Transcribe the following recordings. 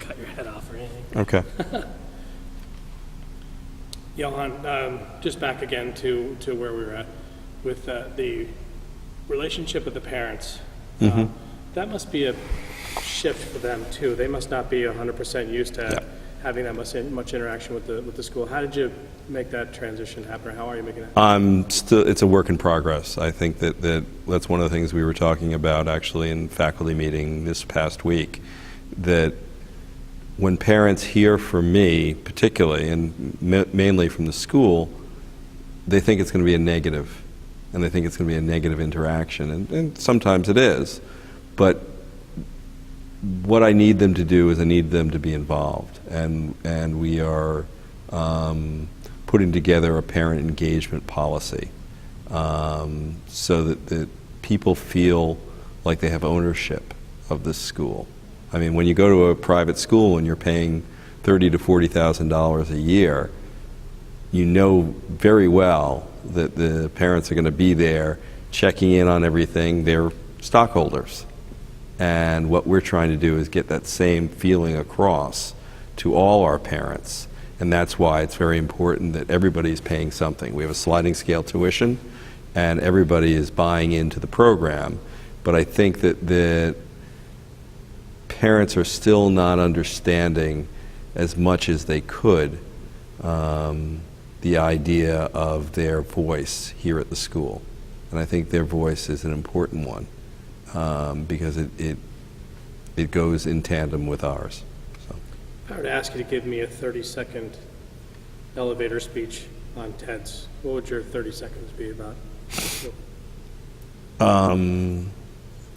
cut your head off or anything. Okay. Johan, just back again to where we were at with the relationship with the parents. That must be a shift for them too. They must not be 100% used to having that much interaction with the school. How did you make that transition happen, or how are you making that? It's a work in progress. I think that's one of the things we were talking about actually in faculty meeting this past week, that when parents hear from me, particularly, and mainly from the school, they think it's going to be a negative, and they think it's going to be a negative interaction, and sometimes it is, but what I need them to do is I need them to be involved, and we are putting together a parent engagement policy so that people feel like they have ownership of this school. I mean, when you go to a private school and you're paying $30,000 to $40,000 a year, you know very well that the parents are going to be there checking in on everything. They're stockholders. And what we're trying to do is get that same feeling across to all our parents. And that's why it's very important that everybody's paying something. We have a sliding scale tuition, and everybody is buying into the program. But I think that the parents are still not understanding as much as they could the idea of their voice here at the school. And I think their voice is an important one because it goes in tandem with ours. So. If I were to ask you to give me a 30-second elevator speech on TEDS, what would your 30 seconds be about?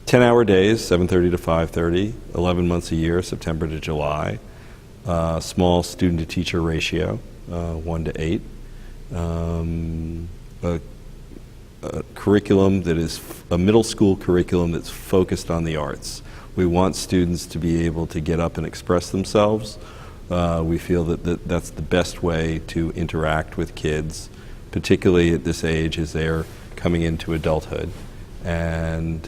10-hour days, 7:30 to 5:30, 11 months a year, September to July. Small student-to-teacher ratio, 1 to 8. A curriculum that is a middle school curriculum that's focused on the arts. We want students to be able to get up and express themselves. We feel that that's the best way to interact with kids, particularly at this age as they're coming into adulthood. And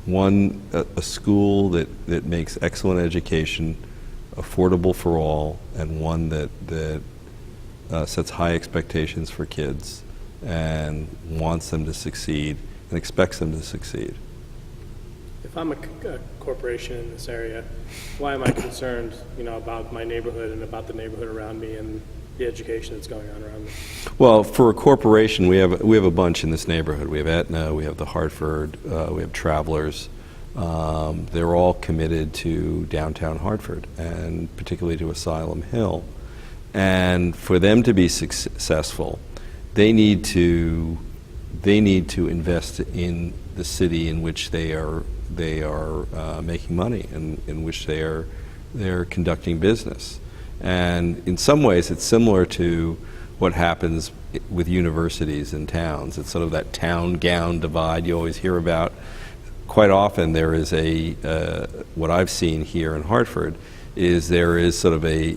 a school that makes excellent education affordable for all, and one that sets high expectations for kids and wants them to succeed and expects them to succeed. If I'm a corporation in this area, why am I concerned, about my neighborhood and about the neighborhood around me and the education that's going on around me? Well, for a corporation, we have a bunch in this neighborhood. We have Aetna, we have the Hartford, we have Travelers. They're all committed to downtown Hartford, and particularly to Asylum Hill. And for them to be successful, they need to invest in the city in which they are making money, and in which they're conducting business. And in some ways, it's similar to what happens with universities in towns. It's sort of that town-gown divide you always hear about. Quite often, there is what I've seen here in Hartford is there is sort of a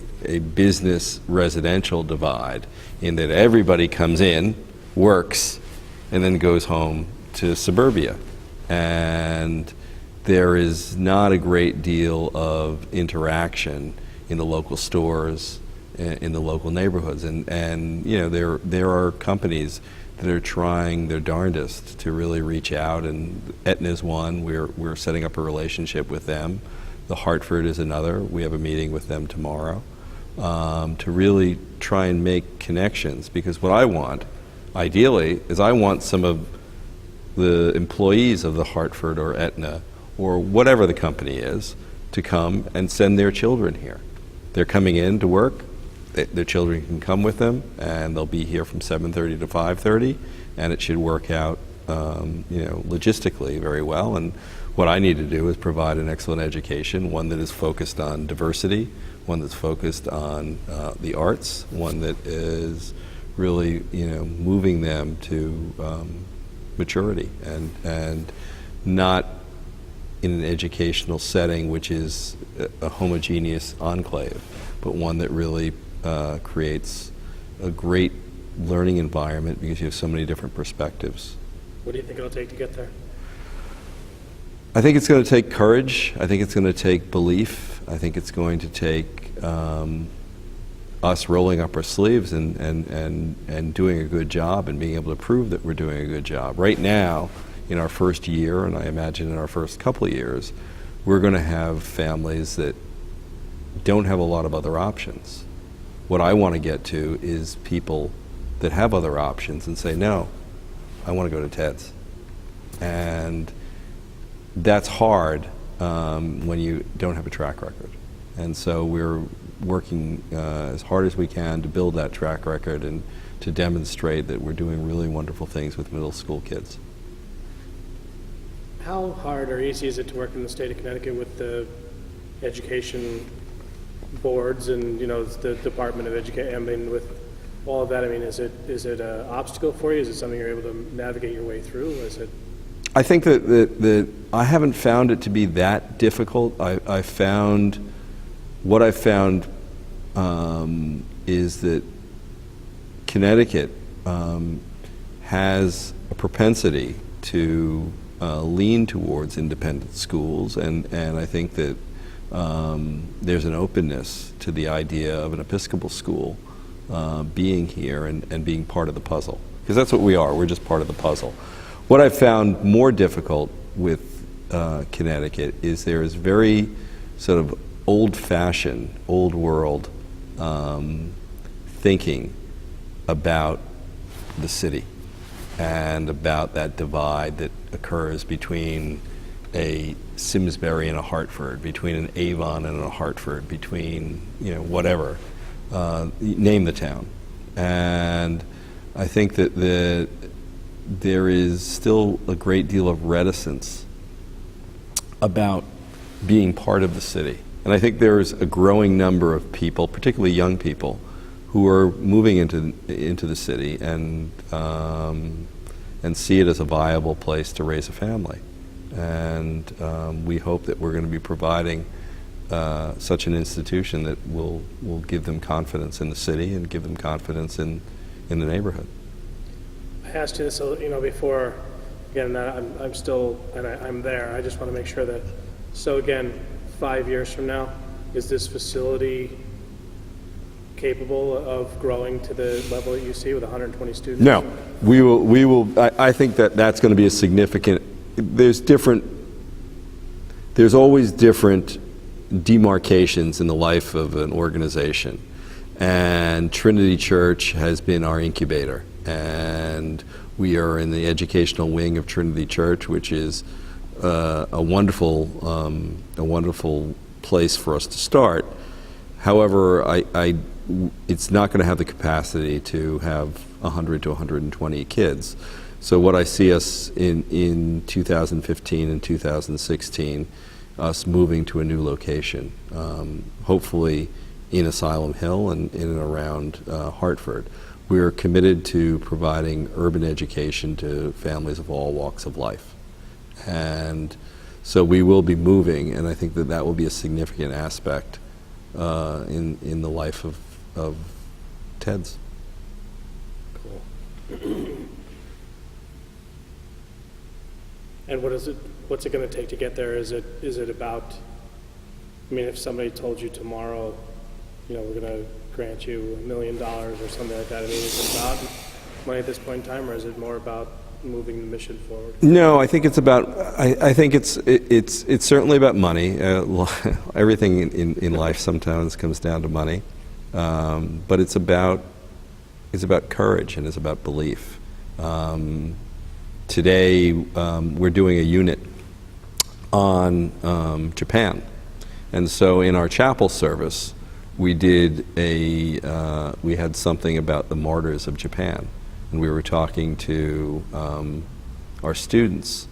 business residential divide, in that everybody comes in, works, and then goes home to suburbia. And there is not a great deal of interaction in the local stores, in the local neighborhoods. And there are companies that are trying their darndest to really reach out, and Aetna's one. We're setting up a relationship with them. The Hartford is another. We have a meeting with them tomorrow to really try and make connections, because what I want, ideally, is I want some of the employees of the Hartford or Aetna or whatever the company is to come and send their children here. They're coming in to work. Their children can come with them, and they'll be here from 7:30 to 5:30, and it should work out logistically very well. And what I need to do is provide an excellent education, one that is focused on diversity, one that's focused on the arts, one that is really moving them to maturity, and not in an educational setting which is a homogeneous enclave, but one that really creates a great learning environment, because you have so many different perspectives. What do you think it'll take to get there? I think it's going to take courage. I think it's going to take belief. I think it's going to take us rolling up our sleeves and doing a good job and being able to prove that we're doing a good job. Right now, in our first year, and I imagine in our first couple of years, we're going to have families that don't have a lot of other options. What I want to get to is people that have other options and say, no, I want to go to TEDS. And that's hard when you don't have a track record. And so we're working as hard as we can to build that track record and to demonstrate that we're doing really wonderful things with middle school kids. How hard or easy is it to work in the state of Connecticut with the education boards and, you know, the Department of Education? I mean, with all of that, I mean, is it an obstacle for you? Is it something you're able to navigate your way through? Is it? I think that I haven't found it to be that difficult. I found what I found is that Connecticut has a propensity to lean towards independent schools, and I think that there's an openness to the idea of an Episcopal school being here and being part of the puzzle, because that's what we are. We're just part of the puzzle. What I've found more difficult with Connecticut is there is very sort of old-fashioned, old-world thinking about the city and about that divide that occurs between a Simsbury and a Hartford, between an Avon and a Hartford, between, you know, whatever, name the town. And I think that there is still a great deal of reticence about being part of the city. And I think there's a growing number of people, particularly young people, who are moving into the city and see it as a viable place to raise a family. And we hope that we're going to be providing such an institution that will give them confidence in the city and give them confidence in the neighborhood. I asked you this, you know, before. Again, I'm still, and I'm there. I just want to make sure that. So again, 5 years from now, is this facility capable of growing to the level that you see with 120 students? No, we will. I think that's going to be a significant. There's always different demarcations in the life of an organization, and Trinity Church has been our incubator, and we are in the educational wing of Trinity Church, which is a wonderful place for us to start. However, it's not going to have the capacity to have 100 to 120 kids. So what I see us in 2015 and 2016, us moving to a new location, hopefully in Asylum Hill and in and around Hartford. We are committed to providing urban education to families of all walks of life. And so we will be moving, and I think that will be a significant aspect in the life of TEDS. Cool. And what's it going to take to get there? Is it about, I mean, if somebody told you tomorrow, you know, we're going to grant you $1 million or something like that, I mean, is it about money at this point in time, or is it more about moving the mission forward? No, I think it's about. I think it's certainly about money. Everything in life sometimes comes down to money, but it's about courage and it's about belief. Today we're doing a unit on Japan, and so in our chapel service we had something about the martyrs of Japan. And we were talking to our students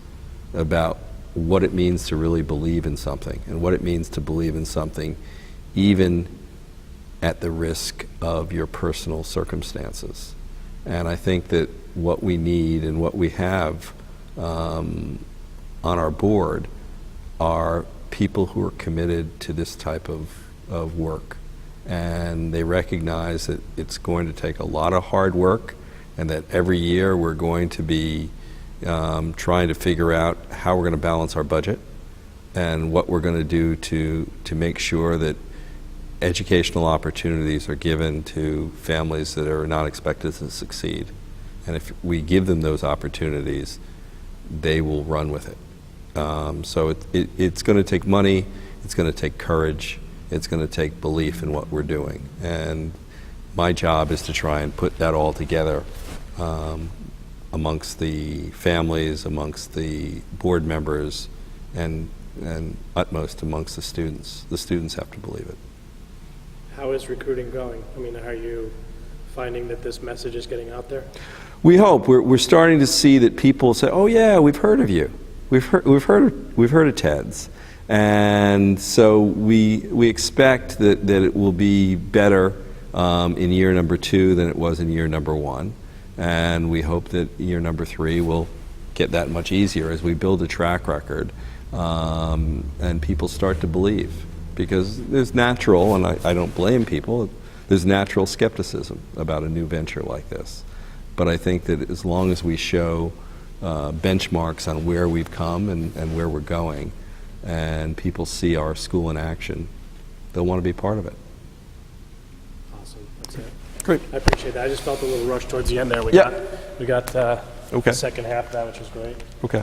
about what it means to really believe in something and what it means to believe in something even at the risk of your personal circumstances. And I think that what we need and what we have on our board are people who are committed to this type of work. And they recognize that it's going to take a lot of hard work, and that every year we're going to be trying to figure out how we're going to balance our budget and what we're going to do to make sure that educational opportunities are given to families that are not expected to succeed. And if we give them those opportunities, they will run with it. So it's going to take money, it's going to take courage, it's going to take belief in what we're doing. And my job is to try and put that all together amongst the families, amongst the board members, and utmost amongst the students. The students have to believe it. How is recruiting going? I mean, are you finding that this message is getting out there? We hope. We're starting to see that people say, "Oh yeah, we've heard of you. We've heard of TEDS," and so we expect that it will be better in year number 2 than it was in year number 1, and we hope that year number 3 will get that much easier as we build a track record and people start to believe, because there's natural, and I don't blame people. There's natural skepticism about a new venture like this. But I think that as long as we show benchmarks on where we've come and where we're going, and people see our school in action, they'll want to be part of it. Awesome. That's it. Great. I appreciate that. I just felt a little rush towards the end there. We Yeah. got Okay. the second half of that, which was great. Okay.